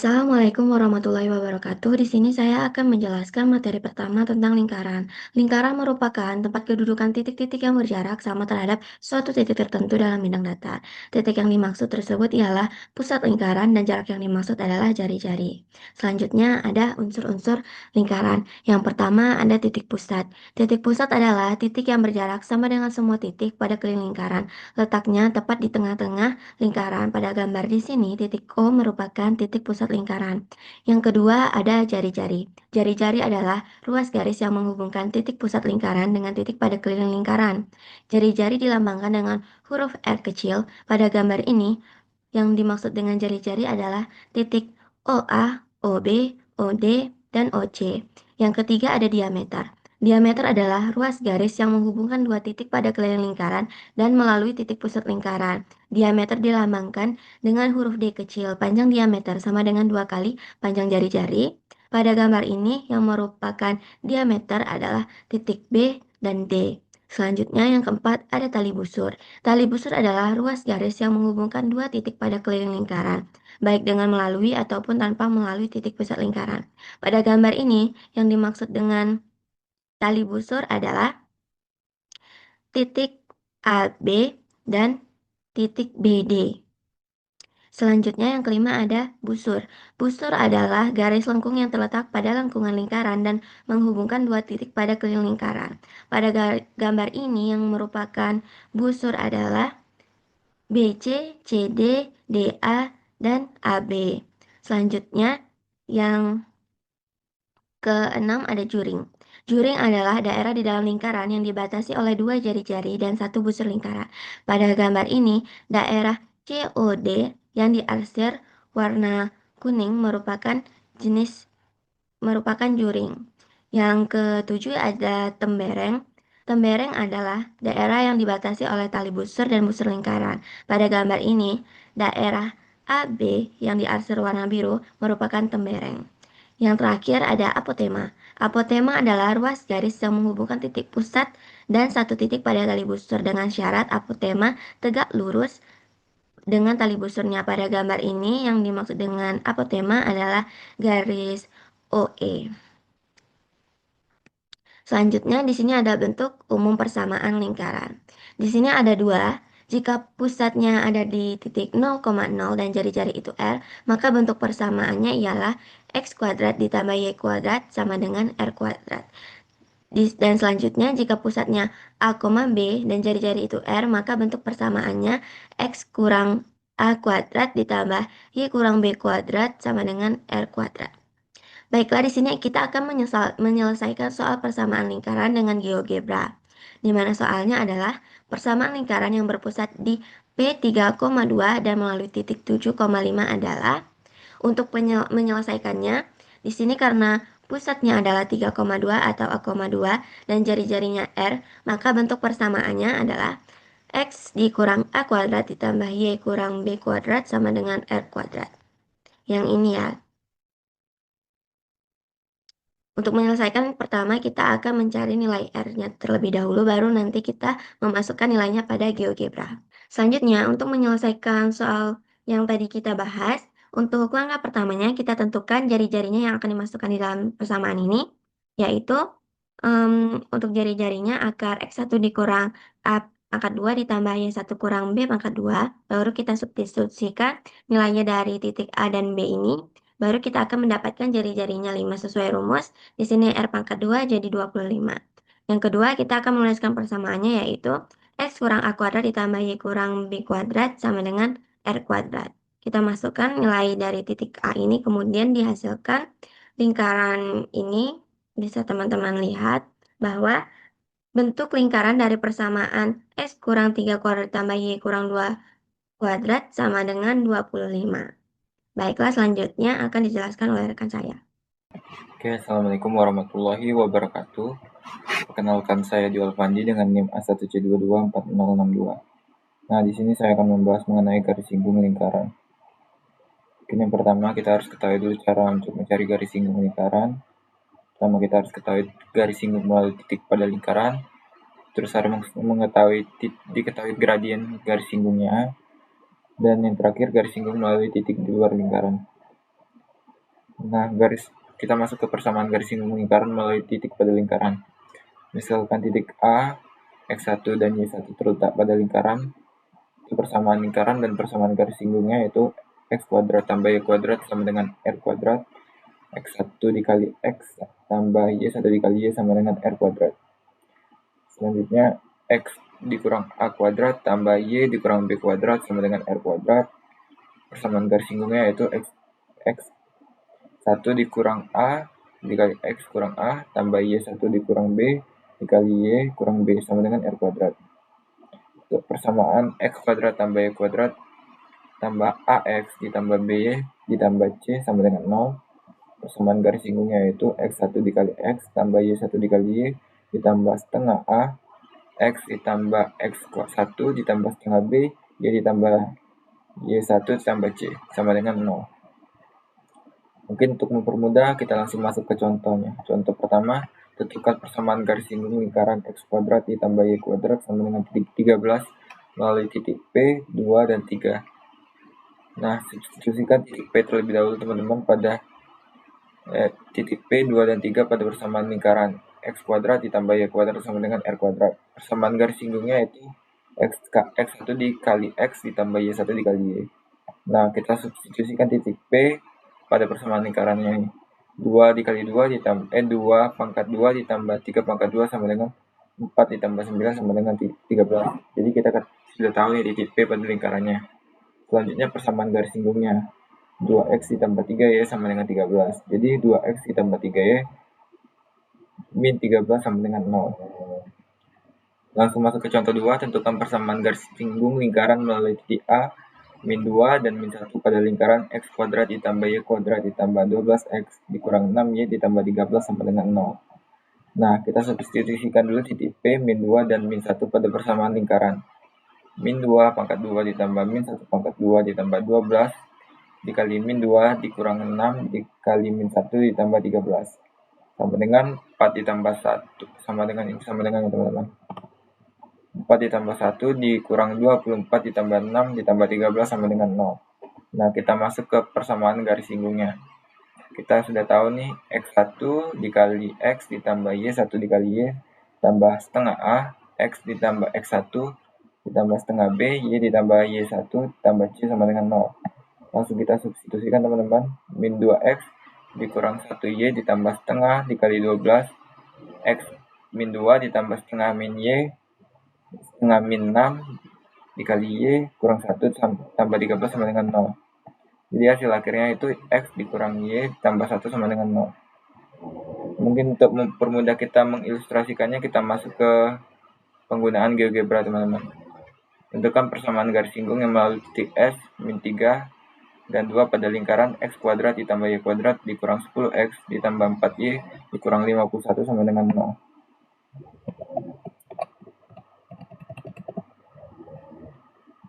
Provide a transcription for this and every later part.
Assalamualaikum warahmatullahi wabarakatuh. Di sini saya akan menjelaskan materi pertama tentang lingkaran. Lingkaran merupakan tempat kedudukan titik-titik yang berjarak sama terhadap suatu titik tertentu dalam bidang datar. Titik yang dimaksud tersebut ialah pusat lingkaran dan jarak yang dimaksud adalah jari-jari. Selanjutnya ada unsur-unsur lingkaran. Yang pertama ada titik pusat. Titik pusat adalah titik yang berjarak sama dengan semua titik pada keliling lingkaran. Letaknya tepat di tengah-tengah lingkaran. Pada gambar di sini, titik O merupakan titik pusat lingkaran. Yang kedua ada jari-jari. Jari-jari adalah ruas garis yang menghubungkan titik pusat lingkaran dengan titik pada keliling lingkaran. Jari-jari dilambangkan dengan huruf R kecil. Pada gambar ini, yang dimaksud dengan jari-jari adalah titik OA, OB, OD, dan OC. Yang ketiga ada diameter. Diameter adalah ruas garis yang menghubungkan dua titik pada keliling lingkaran dan melalui titik pusat lingkaran. Diameter dilambangkan dengan huruf D kecil. Panjang diameter sama dengan 2 kali panjang jari-jari. Pada gambar ini yang merupakan diameter adalah titik B dan D. Selanjutnya yang keempat ada tali busur. Tali busur adalah ruas garis yang menghubungkan dua titik pada keliling lingkaran, baik dengan melalui ataupun tanpa melalui titik pusat lingkaran. Pada gambar ini yang dimaksud dengan tali busur adalah titik AB dan titik BD. Selanjutnya yang kelima ada busur. Busur adalah garis lengkung yang terletak pada lengkungan lingkaran dan menghubungkan dua titik pada keliling lingkaran. Pada gambar ini yang merupakan busur adalah BC, CD, DA, dan AB. Selanjutnya yang keenam ada juring. Juring adalah daerah di dalam lingkaran yang dibatasi oleh dua jari-jari dan satu busur lingkaran. Pada gambar ini, daerah COD yang diarsir warna kuning merupakan juring. Yang ketujuh ada tembereng. Tembereng adalah daerah yang dibatasi oleh tali busur dan busur lingkaran. Pada gambar ini, daerah AB yang diarsir warna biru merupakan tembereng. Yang terakhir ada apotema. Apotema adalah ruas garis yang menghubungkan titik pusat dan satu titik pada tali busur dengan syarat apotema tegak lurus dengan tali busurnya. Pada gambar ini yang dimaksud dengan apotema adalah garis OE. Selanjutnya di sini ada bentuk umum persamaan lingkaran. Di sini ada dua. Jika pusatnya ada di titik 0,0 dan jari-jari itu R, maka bentuk persamaannya ialah X kuadrat ditambah Y kuadrat sama dengan R kuadrat. Dan selanjutnya jika pusatnya A, B dan jari-jari itu R, maka bentuk persamaannya X kurang A kuadrat ditambah Y kurang B kuadrat sama dengan R kuadrat. Baiklah, di sini kita akan menyelesaikan soal persamaan lingkaran dengan GeoGebra, di mana soalnya adalah persamaan lingkaran yang berpusat di P3,2 dan melalui titik 7,5 adalah, untuk menyelesaikannya, di sini karena pusatnya adalah 3,2 atau A,2 dan jari-jarinya R, maka bentuk persamaannya adalah X dikurang A kuadrat ditambah Y kurang B kuadrat sama dengan R kuadrat. Yang ini ya. Untuk menyelesaikan pertama kita akan mencari nilai R-nya terlebih dahulu, baru nanti kita memasukkan nilainya pada GeoGebra. Selanjutnya, untuk menyelesaikan soal yang tadi kita bahas, untuk langkah pertamanya kita tentukan jari-jarinya yang akan dimasukkan di dalam persamaan ini, yaitu untuk jari-jarinya akar X1 dikurang A pangkat 2 ditambah Y1 kurang B pangkat 2, baru kita substitusikan nilainya dari titik A dan B ini, baru kita akan mendapatkan jari-jarinya 5 sesuai rumus. Di sini R pangkat 2 jadi 25. Yang kedua, kita akan menuliskan persamaannya yaitu X kurang A kuadrat ditambah Y kurang B kuadrat sama dengan R kuadrat. Kita masukkan nilai dari titik A ini, kemudian dihasilkan lingkaran ini. Bisa teman-teman lihat bahwa bentuk lingkaran dari persamaan X kurang 3 kuadrat ditambah Y kurang 2 kuadrat sama dengan 25. Baiklah, selanjutnya akan dijelaskan oleh rekan saya. Oke, Assalamualaikum warahmatullahi wabarakatuh. Perkenalkan, saya Jual Fandi dengan NIM A1C224062. Nah, di sini saya akan membahas mengenai garis singgung lingkaran. Mungkin yang pertama kita harus ketahui dulu cara untuk mencari garis singgung lingkaran. Pertama kita harus ketahui garis singgung melalui titik pada lingkaran. Terus harus diketahui gradien garis singgungnya. Dan yang terakhir garis singgung melalui titik di luar lingkaran. Nah, kita masuk ke persamaan garis singgung lingkaran melalui titik pada lingkaran. Misalkan titik A, X1 dan Y1 terletak pada lingkaran, itu persamaan lingkaran dan persamaan garis singgungnya yaitu X kuadrat tambah Y kuadrat sama dengan R kuadrat, X1 dikali X tambah Y1 dikali Y sama dengan R kuadrat. Selanjutnya, X dikurang A kuadrat tambah Y dikurang B kuadrat sama dengan R kuadrat. Persamaan garis singgungnya yaitu X 1 dikurang A dikali X kurang A tambah Y1 dikurang B dikali Y kurang B sama dengan R kuadrat. Untuk persamaan X kuadrat tambah Y kuadrat tambah AX ditambah BY ditambah C sama dengan 0. Persamaan garis singgungnya yaitu X1 dikali X tambah Y1 dikali Y ditambah setengah A X ditambah X1 ditambah setengah B Y ditambah Y1 ditambah C sama dengan 0. Mungkin untuk mempermudah kita langsung masuk ke contohnya. Contoh pertama, tentukan persamaan garis singgung lingkaran X kuadrat ditambah Y kuadrat sama dengan titik 13 melalui titik P, 2, dan 3. Nah, substitusikan titik P terlebih dahulu teman-teman pada titik P, 2, dan 3 pada persamaan lingkaran X kuadrat ditambah Y kuadrat sama dengan R kuadrat. Persamaan garis singgungnya itu X1 dikali X ditambah Y1 dikali Y. Nah, kita substitusikan titik P pada persamaan lingkarannya ini. 2 dikali 2 ditambah 2 pangkat 2 ditambah 3 pangkat 2 sama dengan 4 ditambah 9 sama dengan 13. Jadi kita sudah tahu nih titik P pada lingkarannya. Selanjutnya persamaan garis singgungnya. 2x ditambah 3y sama dengan 13. Jadi 2x ditambah 3y min 13 sama dengan 0. Langsung masuk ke contoh 2, tentukan persamaan garis singgung lingkaran melalui titik A, min 2 dan min 1 pada lingkaran X kuadrat ditambah Y kuadrat ditambah 12X dikurang 6Y ditambah 13 sama dengan 0. Nah, kita substitusikan dulu titik P, min 2 dan min 1 pada persamaan lingkaran. Min 2 pangkat 2 ditambah min 1 pangkat 2 ditambah 12 dikali min 2 dikurang 6 dikali min 1 ditambah 13 sama dengan 4 ditambah 1 sama dengan teman-teman. 4 ditambah 1 dikurang 24 ditambah 6 ditambah 13 sama dengan 0. Nah, kita masuk ke persamaan garis singgungnya. Kita sudah tahu nih, X1 dikali X ditambah Y1 dikali Y tambah setengah A, X ditambah X1 ditambah setengah B, Y ditambah Y1 ditambah C sama dengan 0. Langsung kita substitusikan teman-teman. Min 2X dikurang 1Y ditambah setengah dikali 12. X min 2 ditambah setengah min Y setengah min 6 dikali Y kurang 1 tambah 13 sama dengan 0. Jadi hasil akhirnya itu X dikurang Y tambah 1 sama dengan 0. Mungkin untuk mempermudah kita mengilustrasikannya, kita masuk ke penggunaan GeoGebra teman-teman. Tentukan persamaan garis singgung yang melalui titik S, min 3 dan 2 pada lingkaran X kuadrat ditambah Y kuadrat dikurang 10X ditambah 4Y dikurang 51 sama dengan 0.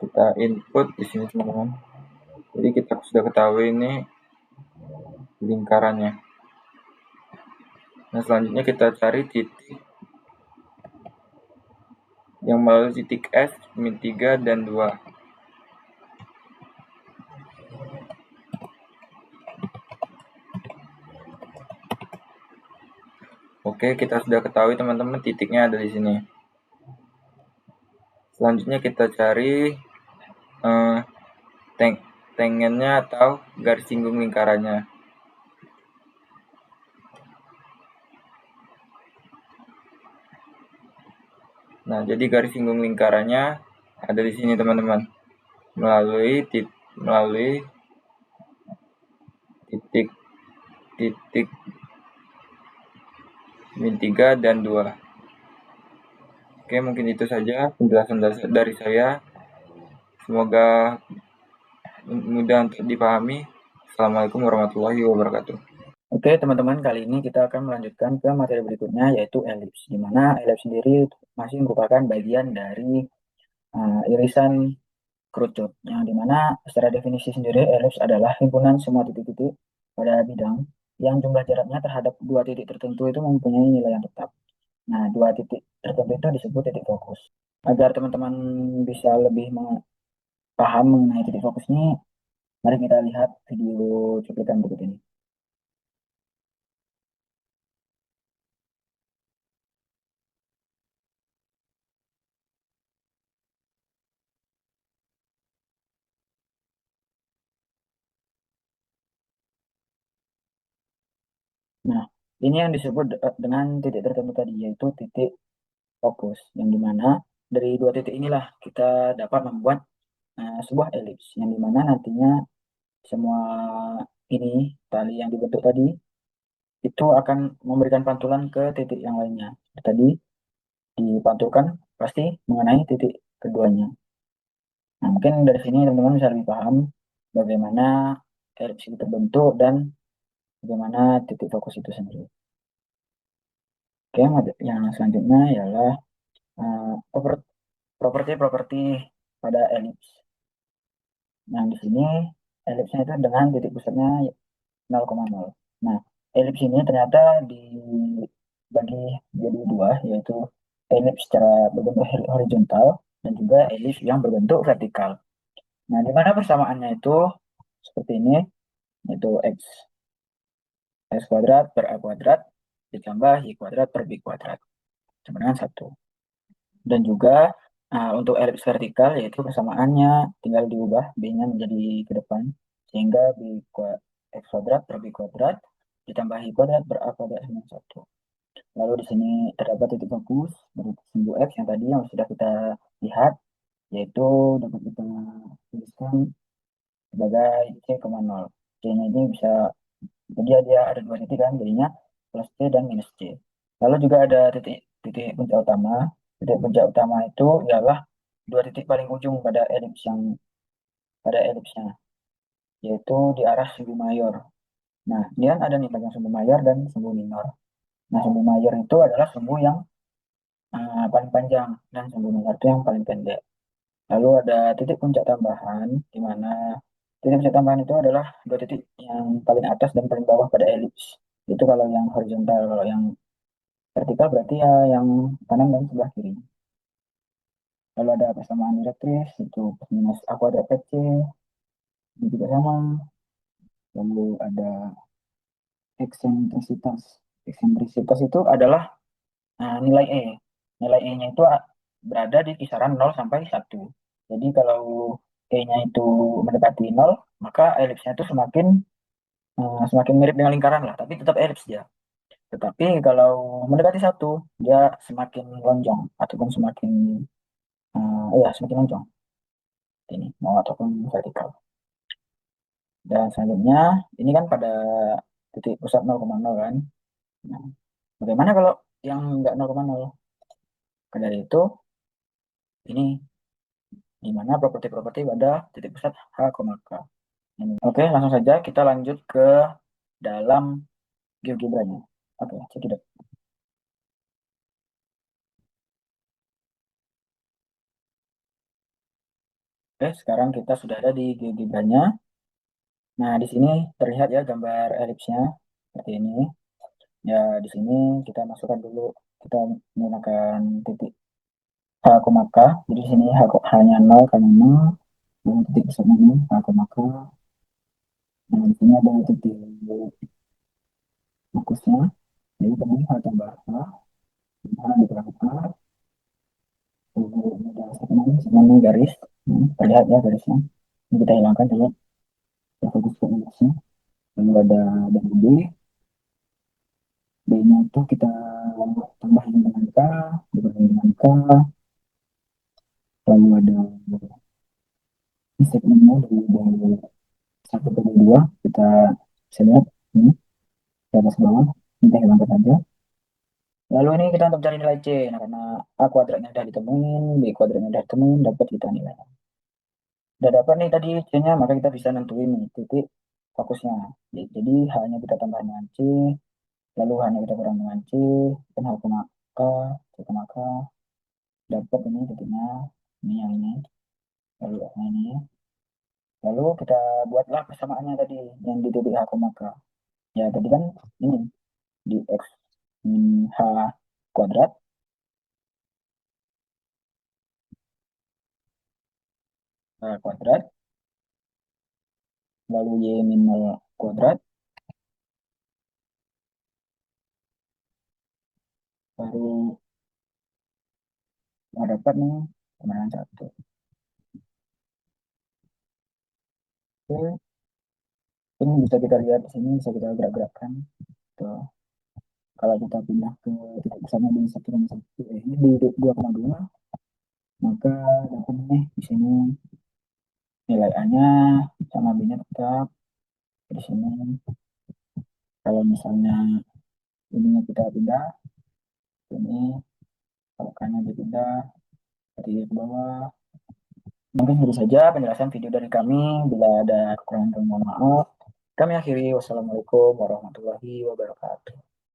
Kita input di sini teman-teman. Jadi kita sudah ketahui ini lingkarannya. Nah, selanjutnya kita cari titik yang melalui titik S, min 3 dan 2. Oke, kita sudah ketahui teman-teman titiknya ada di sini. Selanjutnya kita cari tangennya atau garis singgung lingkarannya. Nah, jadi garis singgung lingkarannya ada di sini teman-teman. Melalui titik min 3 dan 2. Oke, mungkin itu saja penjelasan dari saya. Semoga mudah untuk dipahami. Assalamualaikum warahmatullahi wabarakatuh. Oke, teman-teman, kali ini kita akan melanjutkan ke materi berikutnya, yaitu elips, di mana elips sendiri masih merupakan bagian dari irisan kerucut, yang dimana secara definisi sendiri elips adalah himpunan semua titik-titik pada bidang yang jumlah jaraknya terhadap dua titik tertentu itu mempunyai nilai yang tetap. Nah, dua titik tertentu itu disebut titik fokus. Agar teman-teman bisa lebih paham mengenai titik fokus ini, mari kita lihat video cuplikan berikut ini. Nah, ini yang disebut dengan titik tertentu tadi, yaitu titik fokus, yang dimana dari dua titik inilah kita dapat membuat sebuah elips, yang dimana nantinya semua ini tali yang dibentuk tadi itu akan memberikan pantulan ke titik yang lainnya. Tadi dipantulkan pasti mengenai titik keduanya. Nah, mungkin dari sini teman-teman bisa lebih paham bagaimana elips itu terbentuk dan bagaimana titik fokus itu sendiri. Oke, yang selanjutnya ialah properti-properti pada elips. Nah, di sini elipsnya itu dengan titik pusatnya 0,0. Nah, elips ini ternyata dibagi jadi dua, yaitu elips secara berbentuk horizontal dan juga elips yang berbentuk vertikal. Nah, di mana persamaannya itu seperti ini, yaitu x kuadrat per a kuadrat ditambah y kuadrat per b kuadrat sama dengan 1. Dan juga untuk elips vertikal yaitu persamaannya tinggal diubah b-nya menjadi ke depan sehingga x kuadrat per b kuadrat ditambah y kuadrat per a kuadrat sama dengan 1. Lalu di sini terdapat titik fokus dari simbol x yang tadi yang sudah kita lihat, yaitu dapat kita tuliskan sebagai c,0. C-nya ini bisa, jadi dia ada dua titik kan, jadinya plus c dan minus c. Lalu juga ada titik titik puncak utama. Titik puncak utama itu ialah dua titik paling ujung pada elipsnya, yaitu di arah sumbu mayor. Nah, ini kan ada nih bagian sumbu mayor dan sumbu minor. Nah, sumbu mayor itu adalah sumbu yang paling panjang dan sumbu minor itu yang paling pendek. Lalu ada titik puncak tambahan, di mana titik puncak tambahan itu adalah dua titik yang paling atas dan paling bawah pada elips. Itu kalau yang horizontal, kalau yang vertikal berarti ya yang kanan dan sebelah kiri. Lalu ada persamaan direktris, itu plus minus A kuadrat PC, ini juga sama. Lalu ada eksentrisitas. Eksentrisitas itu adalah nilai E. Nilai E-nya itu berada di kisaran 0 sampai 1. Jadi kalau E-nya itu mendekati 0, maka elipsnya itu semakin mirip dengan lingkaran lah, tapi tetap elips dia. Tetapi kalau mendekati 1, dia semakin lonjong ataupun semakin lonjong ini mau ataupun vertikal. Dan selanjutnya ini kan pada titik pusat 0,0 kan. Nah, bagaimana kalau yang enggak 0,0? Maka dari itu ini di mana properti-properti pada titik pusat H, K. Oke, langsung saja kita lanjut ke dalam GeoGebra-nya. Oke, cekidot. Oke, sekarang kita sudah ada di GeoGebra-nya. Nah, di sini terlihat ya gambar elipsnya seperti ini. Ya, di sini kita masukkan dulu, kita menggunakan titik H, K. Jadi di sini H-nya 0 karena 0, dan titik pusatnya ini H, K. Nah, di sini ada titik fokusnya. Jadi tadi H tambah H, H di belakang H, ada segmen garis. Terlihat ya garisnya. Ini kita hilangkan dulu, kita fokus ke garisnya. Lalu ada dari B, B-nya itu kita tambahin dengan K, dibanding dengan K. Lalu ada segmennya dari 1 ke 2, kita bisa lihat ini di atas bawah, kita hilangkan saja. Lalu ini kita untuk cari nilai C. Nah, karena A kuadratnya sudah ditemuin, B kuadratnya sudah ditemuin, dapat kita nilai. Sudah dapat nih tadi C-nya, maka kita bisa nentuin nih titik fokusnya. Jadi hanya kita tambah dengan C, lalu hanya kita kurang dengan C, dan H koma K, C koma K, dapat ini titiknya, ini yang ini, lalu yang ini. Lalu kita buatlah persamaannya tadi, yang di titik H koma K. Ya, tadi kan ini, di X min H kuadrat, H kuadrat, lalu Y min 0 kuadrat, baru dapat nih kemenangan 1. Oke, ini bisa kita lihat di sini, bisa kita gerak-gerakkan. Tuh. Kalau kita pindah ke titik besarnya di 1,1, ini di 2,2, maka dapat nih di sini nilai A-nya sama B-nya tetap di sini. Kalau misalnya ininya kita pindah, ini kalau K-nya dipindah dari ke bawah. Mungkin itu saja penjelasan video dari kami. Bila ada kekurangan, mohon maaf. Kami akhiri. Wassalamualaikum warahmatullahi wabarakatuh.